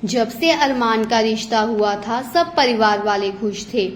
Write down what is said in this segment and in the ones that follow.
जब से अरमान का रिश्ता हुआ था सब परिवार वाले खुश थे।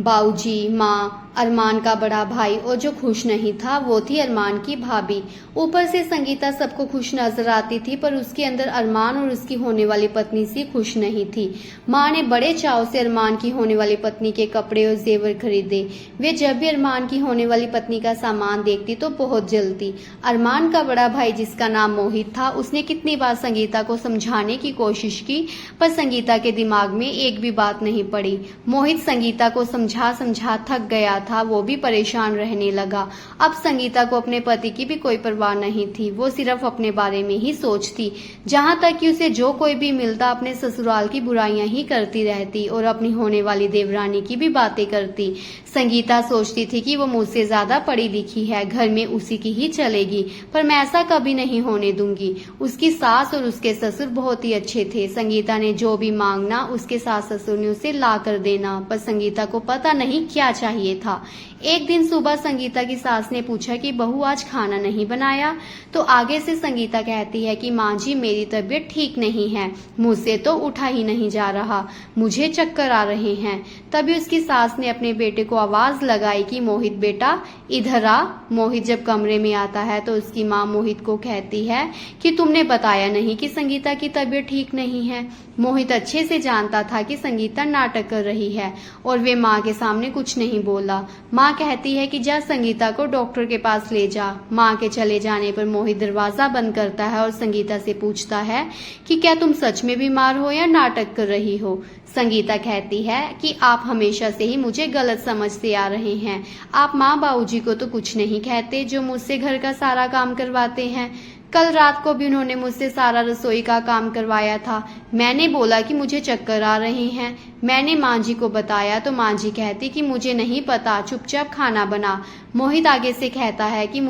बाऊजी, माँ, अरमान का बड़ा भाई और जो खुश नहीं था वो थी अरमान की भाभी। ऊपर से संगीता सबको खुश नजर आती थी, पर उसके अंदर अरमान और उसकी होने वाली पत्नी से खुश नहीं थी। माँ ने बड़े चाव से अरमान की होने वाली पत्नी के कपड़े और जेवर खरीदे। वे जब भी अरमान की होने वाली पत्नी का सामान देखती तो बहुत जलती। अरमान का बड़ा भाई, जिसका नाम मोहित था, उसने कितनी बार संगीता को समझाने की कोशिश की, पर संगीता के दिमाग में एक भी बात नहीं पड़ी। मोहित संगीता को समझा समझा थक गया था, वो भी परेशान रहने लगा। अब संगीता को अपने पति की भी कोई परवाह नहीं थी, वो सिर्फ अपने बारे में ही सोचती। जहाँ तक कि उसे जो कोई भी मिलता अपने ससुराल की बुराइयां ही करती रहती और अपनी होने वाली देवरानी की भी बातें करती। संगीता सोचती थी कि वो मुझसे ज्यादा पढ़ी लिखी है, घर में उसी की ही चलेगी, पर मैं ऐसा कभी नहीं होने दूंगी। उसकी सास और उसके ससुर बहुत ही अच्छे थे। संगीता ने जो भी मांगना उसके सास ससुर ने उसे ला कर देना, पर संगीता को पता नहीं क्या चाहिए था। एक दिन सुबह संगीता की सास ने पूछा कि बहू आज खाना नहीं बनाया, तो आगे से संगीता कहती है कि माँ जी मेरी तबीयत ठीक नहीं है, मुझसे तो उठा ही नहीं जा रहा, मुझे चक्कर आ रहे हैं। तभी उसकी सास ने अपने बेटे को आवाज लगाई कि मोहित बेटा इधर आ। मोहित जब कमरे में आता है तो उसकी माँ मोहित को कहती है कि तुमने बताया नहीं कि संगीता की तबीयत ठीक नहीं है। मोहित अच्छे से जानता था कि संगीता नाटक कर रही है और वे माँ के सामने कुछ नहीं बोला। माँ कहती है कि जा संगीता को डॉक्टर के पास ले जा। माँ के चले जाने पर मोहित दरवाजा बंद करता है और संगीता से पूछता है कि क्या तुम सच में बीमार हो या नाटक कर रही हो। संगीता कहती है कि आप हमेशा से ही मुझे गलत समझते आ रहे हैं। आप माँ बाबूजी को तो कुछ नहीं कहते जो मुझसे घर का सारा काम करवाते हैं। कल रात को भी उन्होंने मुझसे सारा रसोई का काम करवाया था। मैंने बोला कि मुझे चक्कर आ रहे हैं। मैंने माँ जी को बताया तो माँ जी कहती कि मुझे नहीं पता, चुपचाप खाना बना। मोहित आगे से कहता है कि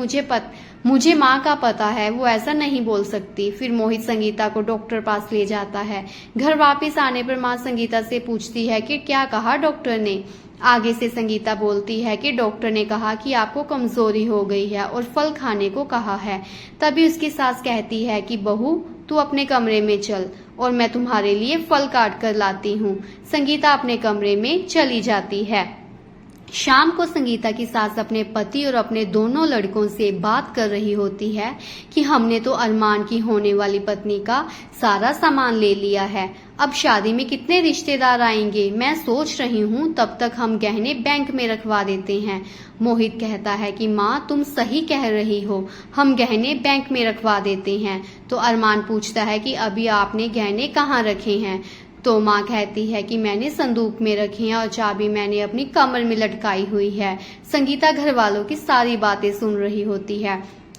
मुझे माँ का पता है, वो ऐसा नहीं बोल सकती। फिर मोहित संगीता को डॉक्टर पास ले जाता है। घर वापस आने पर माँ संगीता से पूछती है कि क्या कहा डॉक्टर ने। आगे से संगीता बोलती है कि डॉक्टर ने कहा कि आपको कमजोरी हो गई है और फल खाने को कहा है। तभी उसकी सास कहती है कि बहू तू अपने कमरे में चल और मैं तुम्हारे लिए फल काट कर लाती हूँ। संगीता अपने कमरे में चली जाती है। शाम को संगीता की सास अपने पति और अपने दोनों लड़कों से बात कर रही होती है कि हमने तो अरमान की होने वाली पत्नी का सारा सामान ले लिया है, अब शादी में कितने रिश्तेदार आएंगे। मैं सोच रही हूँ तब तक हम गहने बैंक में रखवा देते हैं। मोहित कहता है कि माँ तुम सही कह रही हो, हम गहने बैंक में रखवा देते हैं। तो अरमान पूछता है कि अभी आपने गहने कहाँ रखे हैं। तो माँ कहती है कि मैंने संदूक में रखे हैं और चाबी मैंने अपनी कमर में लटकाई हुई है। संगीता घर वालों की सारी बातें सुन रही होती है।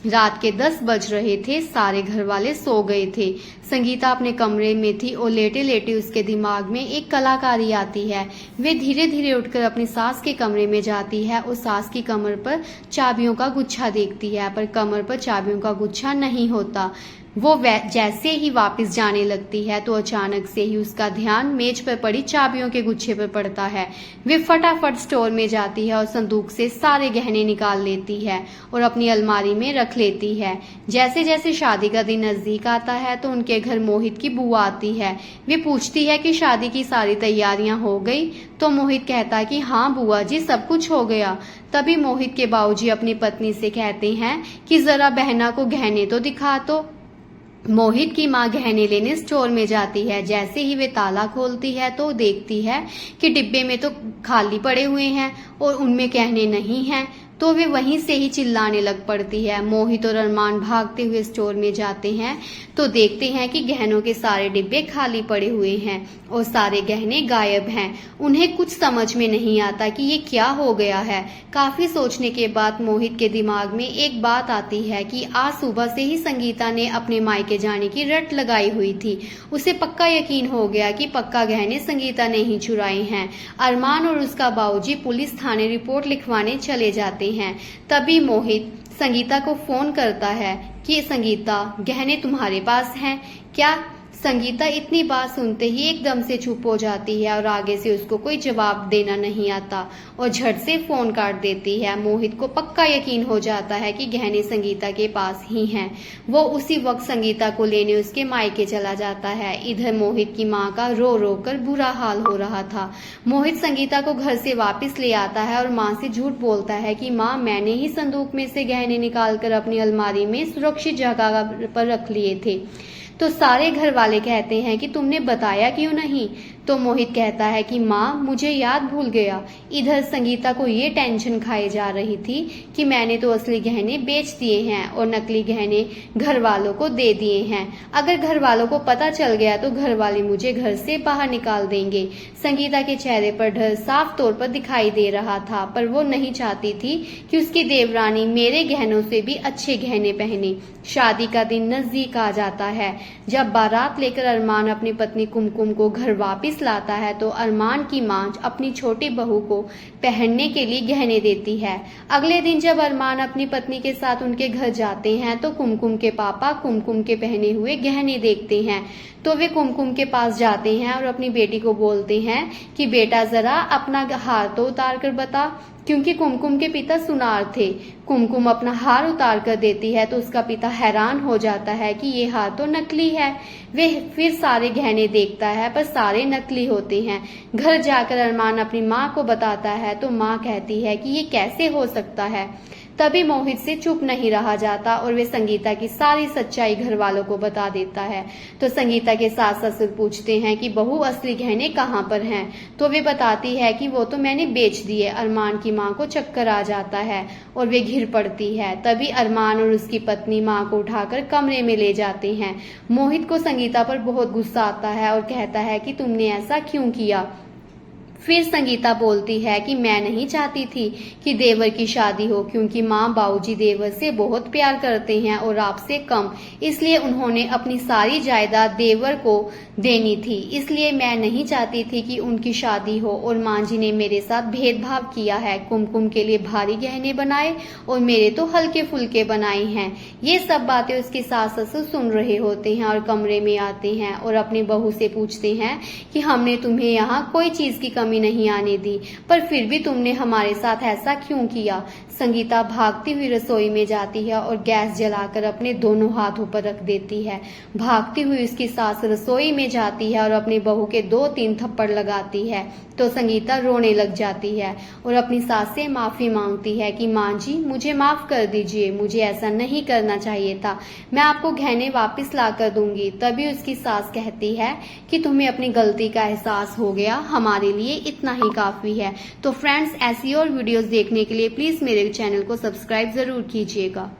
रात के 10 बज रहे थे, सारे घर वाले सो गए थे। संगीता अपने कमरे में थी और लेटे लेटे उसके दिमाग में एक कलाकारी आती है। वे धीरे धीरे उठकर अपनी सास के कमरे में जाती है और सास की कमर पर चाबियों का गुच्छा देखती है, पर कमर पर चाबियों का गुच्छा नहीं होता। वो जैसे ही वापस जाने लगती है तो अचानक से ही उसका ध्यान मेज पर पड़ी चाबियों के गुच्छे पर पड़ता है। वे फटाफट स्टोर में जाती है और संदूक से सारे गहने निकाल लेती है और अपनी अलमारी में रख लेती है। जैसे जैसे शादी का दिन नजदीक आता है तो उनके घर मोहित की बुआ आती है। वे पूछती है कि शादी की सारी तैयारियां हो गई। तो मोहित कहता है कि हाँ बुआ जी सब कुछ हो गया। तभी मोहित के बाबूजी अपनी पत्नी से कहते हैं कि जरा बहना को गहने तो दिखा। तो मोहित की माँ गहने लेने स्टोर में जाती है। जैसे ही वे ताला खोलती है तो देखती है कि डिब्बे में तो खाली पड़े हुए हैं और उनमें गहने नहीं हैं। तो वे वहीं से ही चिल्लाने लग पड़ती है। मोहित और अरमान भागते हुए स्टोर में जाते हैं तो देखते हैं कि गहनों के सारे डिब्बे खाली पड़े हुए हैं और सारे गहने गायब हैं। उन्हें कुछ समझ में नहीं आता कि ये क्या हो गया है। काफी सोचने के बाद मोहित के दिमाग में एक बात आती है कि आज सुबह से ही संगीता ने अपने मायके जाने की रट लगाई हुई थी। उसे पक्का यकीन हो गया कि पक्का गहने संगीता ने ही चुराए हैं। अरमान और उसका बाबूजी पुलिस थाने रिपोर्ट लिखवाने चले जाते हैं। तभी मोहित संगीता को फोन करता है कि संगीता गहने तुम्हारे पास हैं क्या। संगीता इतनी बात सुनते ही एकदम से चुप हो जाती है और आगे से उसको कोई जवाब देना नहीं आता और झट से फोन काट देती है। मोहित को पक्का यकीन हो जाता है कि गहने संगीता के पास ही हैं। वो उसी वक्त संगीता को लेने उसके मायके चला जाता है। इधर मोहित की माँ का रो रो कर बुरा हाल हो रहा था। मोहित संगीता को घर से वापस ले आता है और माँ से झूठ बोलता है कि माँ, मैंने ही संदूक में से गहने निकालकर अपनी अलमारी में सुरक्षित जगह पर रख लिए थे। तो सारे घर वाले कहते हैं कि तुमने बताया क्यों नहीं। तो मोहित कहता है कि माँ, मुझे याद भूल गया। इधर संगीता को ये टेंशन खाई जा रही थी कि मैंने तो असली गहने बेच दिए हैं और नकली गहने घर वालों को दे दिए हैं। अगर घर वालों को पता चल गया तो घर वाले मुझे घर से बाहर निकाल देंगे। संगीता के चेहरे पर डर साफ तौर पर दिखाई दे रहा था, पर वो नहीं चाहती थी कि उसकी देवरानी मेरे गहनों से भी अच्छे गहने पहने। शादी का दिन नजदीक आ जाता है। जब बारात लेकर अरमान अपनी पत्नी कुमकुम को घर वापस लाता है तो अरमान की मां अपनी छोटी बहू को पहनने के लिए गहने देती है। अगले दिन जब अरमान अपनी पत्नी के साथ उनके घर जाते हैं तो कुमकुम के पापा कुमकुम के पहने हुए गहने देखते हैं। तो वे कुमकुम के पास जाते हैं और अपनी बेटी को बोलते हैं कि बेटा, जरा अपना हार तो उतार कर बता, क्योंकि कुमकुम के पिता सुनार थे। कुमकुम अपना हार उतार कर देती है तो उसका पिता हैरान हो जाता है कि ये हार तो नकली है। वे फिर सारे गहने देखता है पर सारे नकली होते हैं। घर जाकर अरमान अपनी माँ को बताता है तो माँ कहती है कि ये कैसे हो सकता है। तभी मोहित से चुप नहीं रहा जाता और वे संगीता की सारी सच्चाई घर वालों को बता देता है। तो संगीता के सास ससुर पूछते हैं कि बहू, असली गहने कहाँ पर हैं। तो वे बताती है कि वो तो मैंने बेच दिए। अरमान की माँ को चक्कर आ जाता है और वे घिर पड़ती है। तभी अरमान और उसकी पत्नी माँ को उठाकर कमरे में ले जाते हैं। मोहित को संगीता पर बहुत गुस्सा आता है और कहता है कि तुमने ऐसा क्यों किया। फिर संगीता बोलती है कि मैं नहीं चाहती थी कि देवर की शादी हो, क्योंकि माँ बाबूजी देवर से बहुत प्यार करते हैं और आपसे कम, इसलिए उन्होंने अपनी सारी जायदाद देवर को देनी थी। इसलिए मैं नहीं चाहती थी कि उनकी शादी हो और माँ जी ने मेरे साथ भेदभाव किया है। कुमकुम के लिए भारी गहने बनाए और मेरे तो हल्के फुल्के बनाए हैं। ये सब बातें उसके सास ससुर सुन रहे होते हैं और कमरे में आते हैं और अपनी बहू से पूछते हैं कि हमने तुम्हें यहाँ कोई चीज की कमी नहीं आने दी, पर फिर भी तुमने हमारे साथ ऐसा क्यों किया। संगीता भागती हुई रसोई में जाती है और गैस जलाकर अपने दोनों हाथों पर रख देती है। भागती हुई उसकी सास रसोई में जाती है और अपनी बहू के 2-3 थप्पड़ लगाती है। तो संगीता रोने लग जाती है और अपनी सास से माफी मांगती है कि माँ जी, मुझे माफ कर दीजिए, मुझे ऐसा नहीं करना चाहिए था, मैं आपको गहने वापस ला कर दूंगी। तभी उसकी सास कहती है कि तुम्हें अपनी गलती का एहसास हो गया, हमारे लिए इतना ही काफी है। तो फ्रेंड्स, ऐसी और वीडियोस देखने के लिए प्लीज मेरे चैनल को सब्सक्राइब जरूर कीजिएगा।